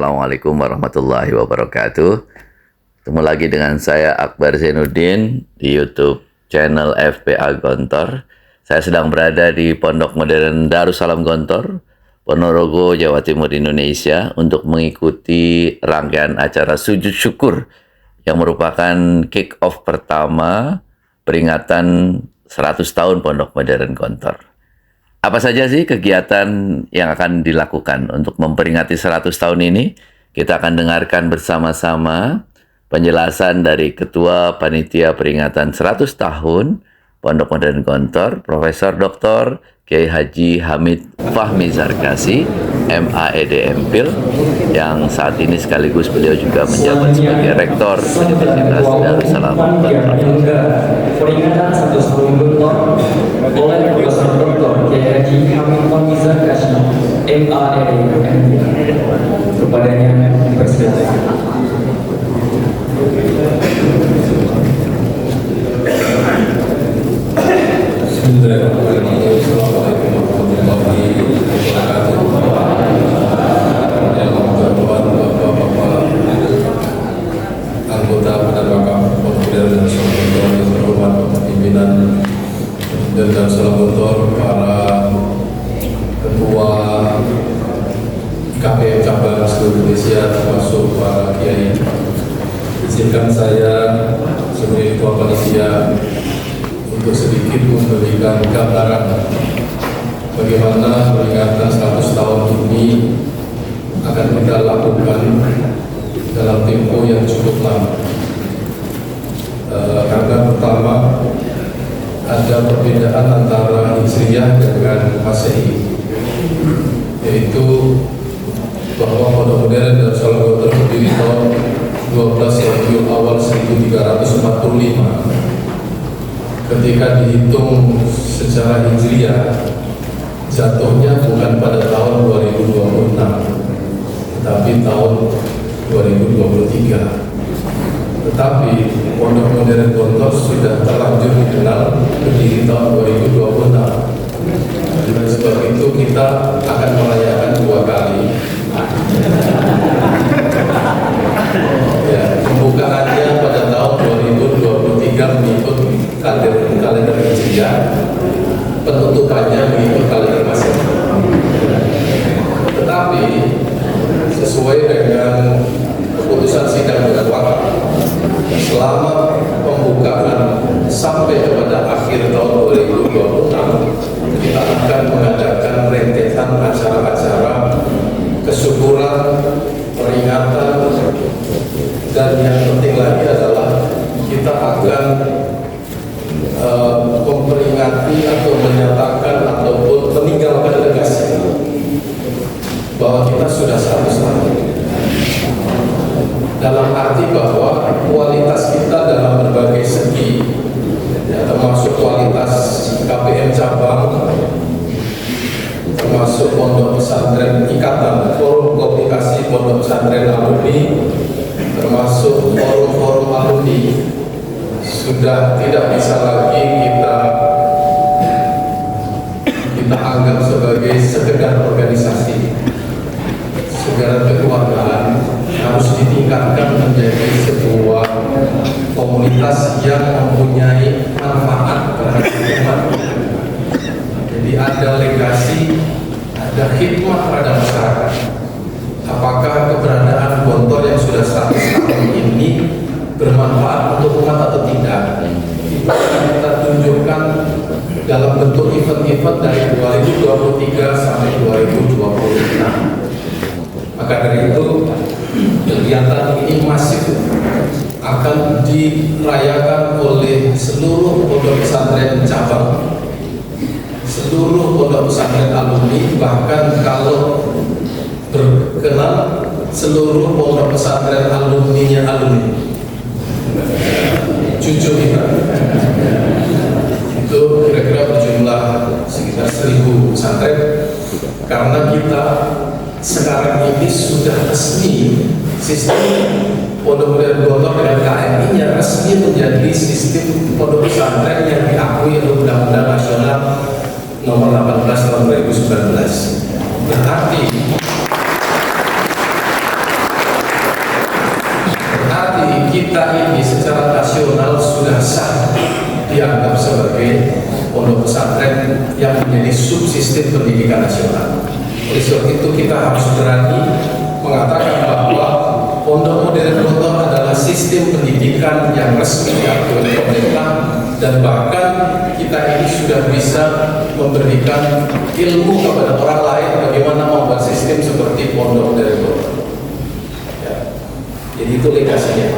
Assalamualaikum warahmatullahi wabarakatuh. Ketemu lagi dengan saya Akbar Zainuddin di YouTube channel FPA Gontor. Saya sedang berada di Pondok Modern Darussalam Gontor, Ponorogo, Jawa Timur, Indonesia untuk mengikuti rangkaian acara sujud syukur yang merupakan kick-off pertama peringatan 100 tahun Pondok Modern Gontor. Apa saja sih kegiatan yang akan dilakukan untuk memperingati 100 tahun ini? Kita akan dengarkan bersama-sama penjelasan dari Ketua Panitia Peringatan 100 tahun Pondok Modern Gontor, Profesor Dr. Kiai Haji Hamid Fahmi Zarkasi, MAED MPhil, yang saat ini sekaligus beliau juga menjabat sebagai Rektor Universitas Darussalam Gontor. Peringatan 100 tahun Gontor oleh Profesor Dr. Kiai Haji Hamid Fahmi Zarkasi, MAED MPhil. Kepadanya dipersilakan. Anggota Penerbangan Pondok dan Darussalam yang terhormat pimpinan dan Darussalam Gontor, para ketua KPM cabang seluruh Indonesia, termasuk para kiai. Izinkan saya sebagai ketua panitia untuk sedikit memberikan gambaran bagaimana peringatan 100 tahun ini akan kita lakukan dalam tempo yang cukup lama. Karena pertama ada perbedaan antara Hijriyah dengan Masehi, yaitu bahwa Pondok Modern Darussalam Gontor berdiri tahun 12 Rabiul Awal 1345. Ketika dihitung secara Hijriyah, jatuhnya bukan pada tahun 2026, tetapi tahun 2023. Tetapi Pondok Modern Gontor sudah terlanjur dikenal berdiri tahun 2026. Dan sebab itu kita akan merayakan 2 kali. Ya, pembukaannya pada tahun 2023 mengikut kalender Hijriyah, penutupannya mengikut kalender Masehi. Tetapi sesuai dengan keputusan sidang dan wakaf, selama pembukaan sampai kepada akhir tahun 2026, kita akan mengadakan rentetan acara-acara kesyukuran, peringatan, dan yang penting lagi adalah kita akan memperingati atau menyatakan ataupun meninggalkan legasi bahwa kita sudah 100 tahun. Dalam arti bahwa kualitas kita dalam berbagai segi, ya, termasuk kualitas KPM cabang, termasuk pondok pesantren ikatan, forum komunikasi pondok pesantren alumni, termasuk forum-forum alumni, sudah tidak bisa lagi kita anggap sebagai sekedar organisasi. Sekedar kekeluargaan harus ditingkatkan menjadi sebuah komunitas yang mempunyai manfaat terhadap umat. Jadi ada legasi, ada khidmat terhadap masyarakat. Apakah keberadaan Gontor yang sudah 100 tahun ini bermanfaat untuk umat atau tidak? Itu akan kita tunjukkan dalam bentuk event-event dari 2023 sampai 2026. Maka dari itu kegiatan ini masif akan dirayakan oleh seluruh pondok pesantren cabang, seluruh pondok pesantren alumni, bahkan kalau berkenan seluruh pondok pesantren alumninya alumni. Cucu kita itu kira-kira berjumlah sekitar 1000 pesantren, karena kita sekarang ini sudah resmi sistem Pondok Modern Gontor dengan KMI-nya resmi menjadi sistem pondok pesantren yang diakui oleh Undang-Undang Nasional Nomor 18 Tahun 2019. Berarti kita ini secara nasional sudah sah dianggap sebagai pondok pesantren yang menjadi subsistem pendidikan nasional. Oleh sebab itu kita harus berani mengatakan bahwa Pondok Modern Gontor adalah sistem pendidikan yang resmi diatur oleh pemerintah, dan bahkan kita ini sudah bisa memberikan ilmu kepada orang lain bagaimana membuat sistem seperti Pondok Modern Gontor. Ya. Jadi itu legasinya.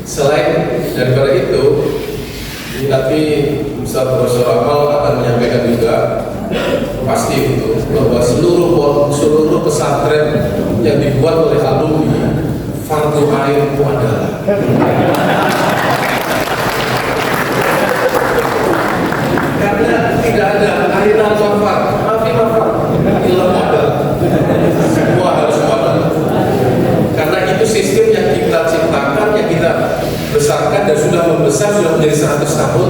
Selain daripada itu, nanti Ustaz Profesor Amal akan menyampaikan juga pasti itu bahwa seluruh pesantren yang dibuat oleh alumni fardu ain itu adalah karena tidak ada air manfaat, ilmu adalah semua harus modal. Karena itu sistem yang kita ciptakan, yang kita besarkan dan sudah membesar, sudah menjadi 100 tahun,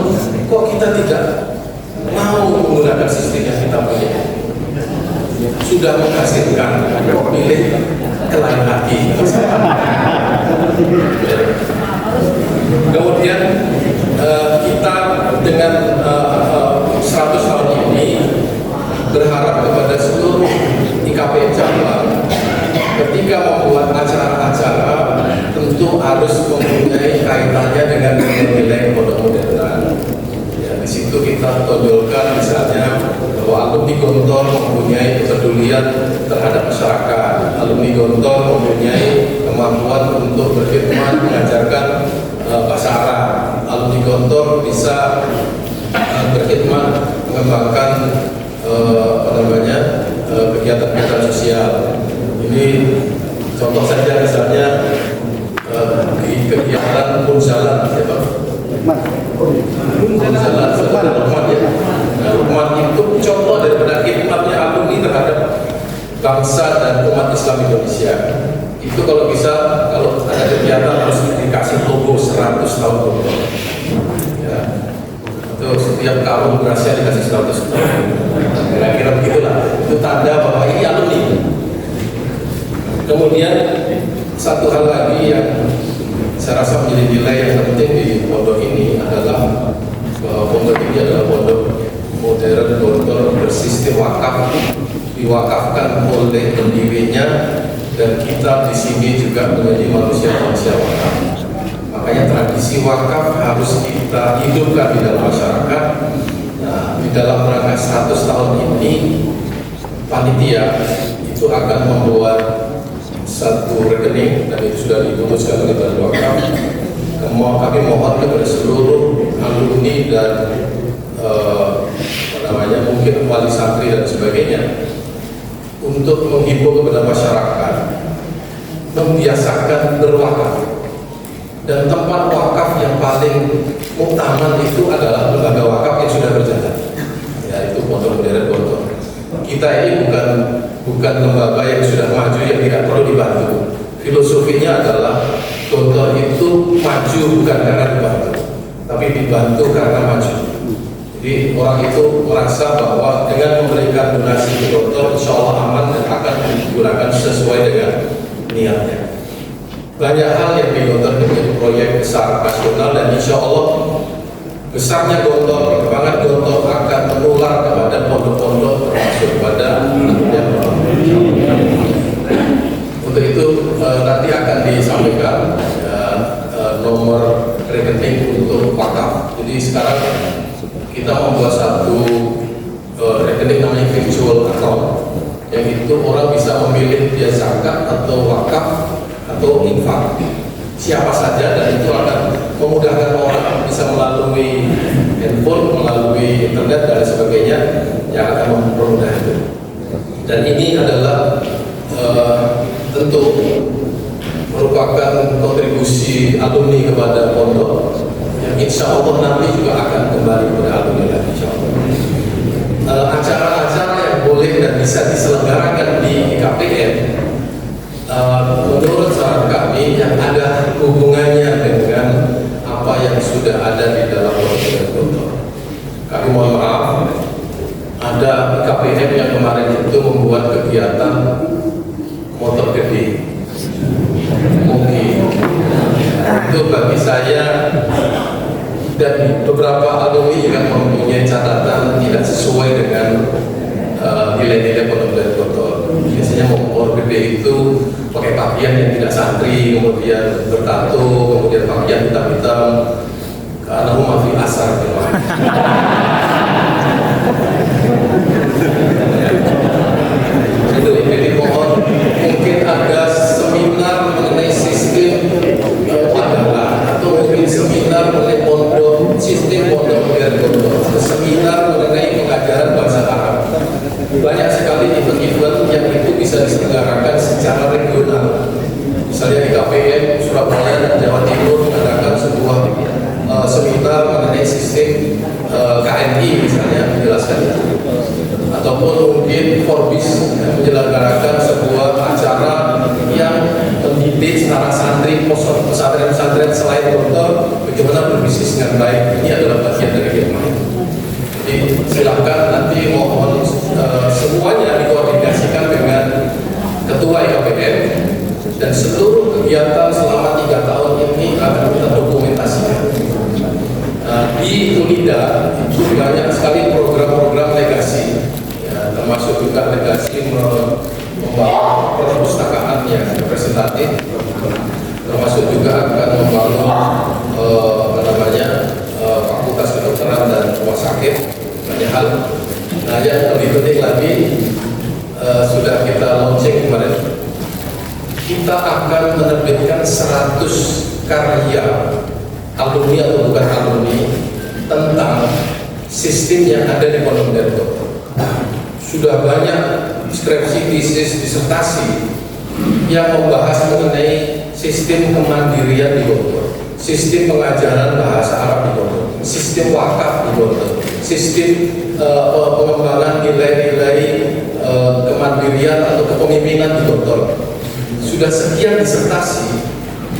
kok kita tidak mau menggunakan sistem yang kita punya? Sudah menghasilkan, milih ke lain hati. Kemudian kita dengan 100 tahun ini berharap kepada seluruh IKP cabang ketika membuat acara-acara tentu harus mempunyai kaitannya dengan nilai pondok modernan. Ya, di situ kita tonjolkan misalnya bahwa alumni Gontor mempunyai kepedulian terhadap masyarakat, alumni Gontor mempunyai kemampuan untuk berkhidmat mengajarkan bahasa Arab, alumni Gontor bisa berkhidmat mengembangkan kegiatan-kegiatan sosial. Ini contoh saja misalnya di kegiatan Punzalan, Punzalan sebagai rumah ya. Rumah itu contoh daripada khidmatnya alumni terhadap bangsa dan umat Islam Indonesia. Itu kalau bisa, kalau ada kegiatan harus dikasih logo 100 tahun Gontor. Ya. Itu setiap tahun berasnya dikasih 100 tahun. Kira-kira begitulah. Itu tanda bahwa ini alumni. Kemudian satu hal lagi yang saya rasa menjadi nilai yang penting di pondok ini adalah bahwa pondok ini adalah pondok modern Gontor bersistem wakaf, diwakafkan oleh pendirinya, dan kita di sini juga menjadi manusia-manusia wakaf. Makanya tradisi wakaf harus kita hidupkan di dalam masyarakat. Nah, di dalam rangka 100 tahun ini, panitia itu akan membuat satu rekening, dan itu sudah diputuskan oleh Badan Wakaf. Kami mohon kepada seluruh alumni dan mungkin wali santri dan sebagainya untuk menghimbau kepada masyarakat membiasakan berwakaf. Dan tempat wakaf yang paling utama itu adalah lembaga wakaf yang sudah berjalan, yaitu Pondok Modern Gontor. Kita ini bukan lembaga yang sudah maju yang tidak perlu dibantu. Filosofinya adalah Gontor itu maju bukan karena dibantu, tapi dibantu karena maju. Jadi orang itu merasa bahwa dengan memberikan donasi ke Gontor, insya Allah aman dan akan digunakan sesuai dengan niatnya. Banyak hal yang di Gontor menjadi proyek besar nasional, dan insya Allah besarnya Gontor, perkembangan Gontor akan menular kepada pondok-pondok termasuk pada yang untuk itu nanti akan disampaikan nomor rekening untuk wakaf. Jadi sekarang kita membuat satu rekening namanya virtual account, yang itu orang bisa memilih dia zakat atau wakaf atau infak siapa saja, dan itu akan memudahkan orang bisa melalui handphone, melalui internet dan sebagainya, yang akan mempermudah itu. Dan ini adalah tentu merupakan kontribusi alumni kepada pondok yang insya Allah nanti juga akan kembali kepada alumni lagi, insya Allah. Acara-acara yang boleh dan bisa diselenggarakan di IKPM menurut saran kami yang ada hubungannya dengan apa yang sudah ada di dalam pondok. Kami mohon maaf, ada IKPM yang kemarin itu membuat kegiatan motor gede. Mungkin itu bagi saya dan beberapa alumni yang mempunyai catatan tidak sesuai dengan nilai-nilai Pondok Modern Gontor. Biasanya mau gede itu pakai pakaian yang tidak santri, kemudian bertato, kemudian pakaian hitam-hitam, karena rumah fi asar. Itu jadi mohon mungkin ada seminar mengenai sistem adalah atau mungkin seminar mengenai sistem Pondok Modern Gontor, seminar mengenai pengajaran bahasa Arab. Banyak sekali event-event yang itu bisa diselenggarakan secara regional. Misalnya di KPM Surabaya dan Jawa Timur mengadakan sebuah seminar mengenai sistem KNI misalnya, menjelaskan itu. Ataupun mungkin Forbis menyelenggarakan sebuah acara yang mendidik secara santri pesantren-pesantren selain Gontor bagaimana berbisnis dengan baik. Ini adalah bagian dari firman. Jadi silakan nanti mohon semuanya dikoordinasikan dengan Ketua IKPM dan seluruh kegiatan selama 3 tahun ini akan kita dokumentasikan. Di UNIDA itu banyak sekali program-program legasi, ya, termasuk juga legasi membawa perpustakaan yang representatif, termasuk juga akan membangun fakultas kedokteran dan rumah sakit, banyak hal. Nah, yang lebih penting lagi sudah kita launching kemarin, kita akan menerbitkan 100 karya alumni atau bukan alumni tentang sistem yang ada di Pondok Modern Gontor. Sudah banyak skripsi, tesis, disertasi yang membahas mengenai sistem kemandirian di Gontor, sistem pengajaran bahasa Arab di Gontor, sistem wakaf di Gontor, sistem pengembangan nilai-nilai kemandirian atau kepemimpinan di Gontor. Sudah sekian disertasi,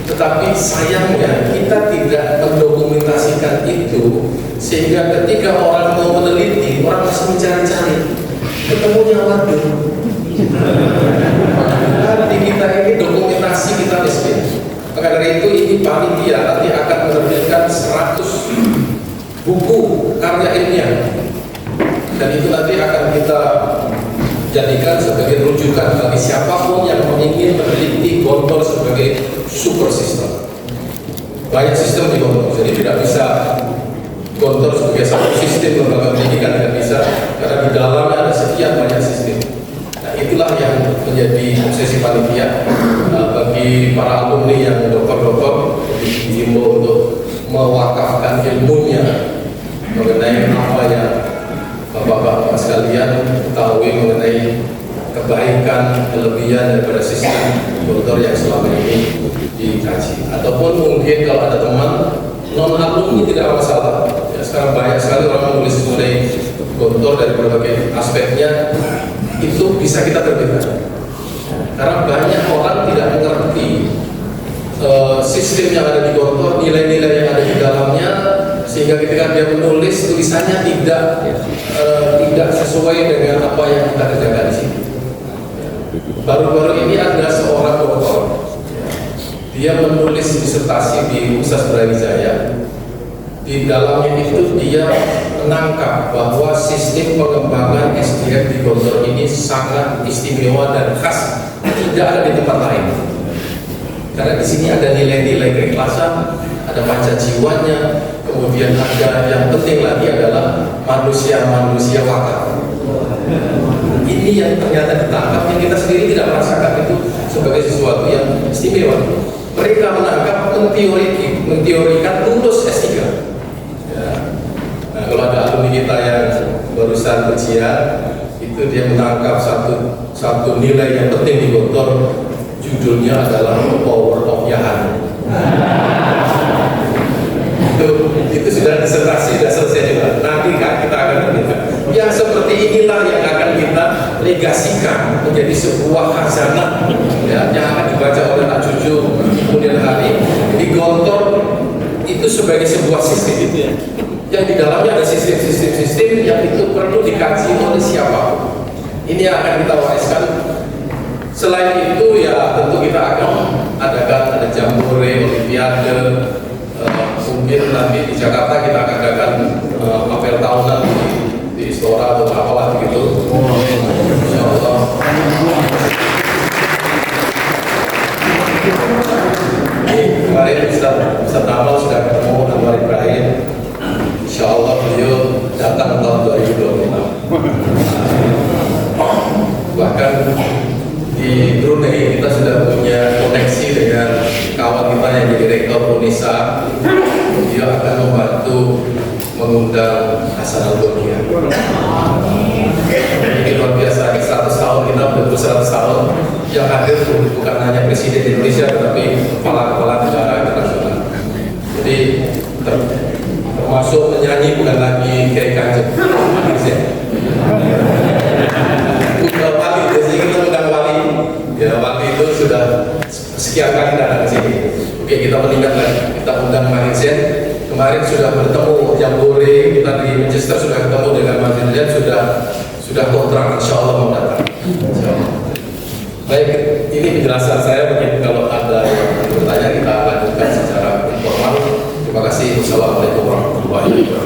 tetapi sayangnya kita tidak mendokumentasikan itu, sehingga ketika orang mau meneliti, orang masih mencari-cari, ketemunya waduh. Di kita ini dokumentasi kita miskin. Maka dari itu ini panitia nanti akan menerbitkan 100 buku karya ilmiah, dan itu nanti akan kita jadikan sebagai rujukan bagi siapapun yang ingin meneliti Gontor sebagai super sistem. Banyak sistem di Gontor, jadi tidak bisa Gontor sebagai satu sistem lembaga pendidikan, tidak bisa, karena di dalamnya ada sekian banyak sistem. Nah, itulah yang menjadi obsesi panitia. Bagi para alumni yang dokter-dokter dihimbau untuk mewakafkan ilmunya mengenai apa yang Bapak-bapak sekalian ketahui mengenai kebaikan, kelebihan daripada sistem Gontor yang selama ini dikaji. Ataupun mungkin kalau ada teman non-alumni tidak masalah. Ya, sekarang banyak sekali orang menulis mengenai Gontor dari berbagai aspeknya, itu bisa kita terbitkan. Karena banyak orang tidak mengerti sistem yang ada di Gontor, nilai-nilai yang ada di dalamnya, sehingga ketika dia menulis tulisannya tidak sesuai dengan apa yang kita kerjakan di sini. Baru-baru ini ada seorang dokter, dia menulis disertasi di Universitas Brawijaya. Di dalamnya itu dia menangkap bahwa sistem pengembangan SDM di Gontor ini sangat istimewa dan khas, tidak ada di tempat lain. Karena di sini ada nilai-nilai keikhlasan, ada panca jiwanya, kemudian ada yang penting lagi adalah manusia-manusia wakaf. Ini yang ternyata ditangkap, yang kita sendiri tidak merasakan itu sebagai sesuatu yang istimewa. Mereka menangkap, menteorikan lulus S3. Ya. Nah, kalau ada alumni kita yang barusan ujian, itu dia menangkap satu nilai yang penting di Gontor, judulnya adalah Power of Yahan. Itu sudah disertasi, sudah selesai juga. Nanti kan kita akan menemukan yang seperti inilah yang akan kita legasikan menjadi sebuah khazanah, ya, yang akan dibaca oleh anak cucu kemudian hari. Di Gontor itu sebagai sebuah sistem yang di dalamnya ada sistem-sistem yang itu perlu dikaji oleh siapapun. Ini yang akan kita wariskan. Selain itu ya tentu kita akan adakan ada jambore, olimpiade, mungkin nanti di Jakarta kita akan adakan apel tahunan di Istora atau apalah begitu. Insya Allah. Kemarin Ustaz Amal sudah ketemu Anwar Ibrahim. Insya Allah beliau datang tahun 2026. Bahkan di Brunei kita sudah punya koneksi dengan kawan kita yang jadi rektor Unisa. Dia akan membantu mengundang Hasan Al-Bolkiah. Ini luar biasa, 100 tahun kita betul 100 tahun yang hadir bukan hanya Presiden Indonesia tetapi kepala-kepala negara internasional. Jadi termasuk penyanyi bukan lagi Kiai Kanjeng. Udah wali, biasanya kita undang wali. Ya wali itu sudah sekian kali datang ke sini. Oke, kita meningkat lagi. Kita undang Mahin Zain. Kemarin sudah bertemu yang boleh, kita di Manchester sudah ketemu dengan Mahin Zain, sudah kontrak, insya Allah mau datang. Insya Allah. Baik, ini penjelasan saya. Mungkin kalau ada yang bertanya kita lanjutkan secara informal. Terima kasih. Wassalamualaikum warahmatullahi wabarakatuh.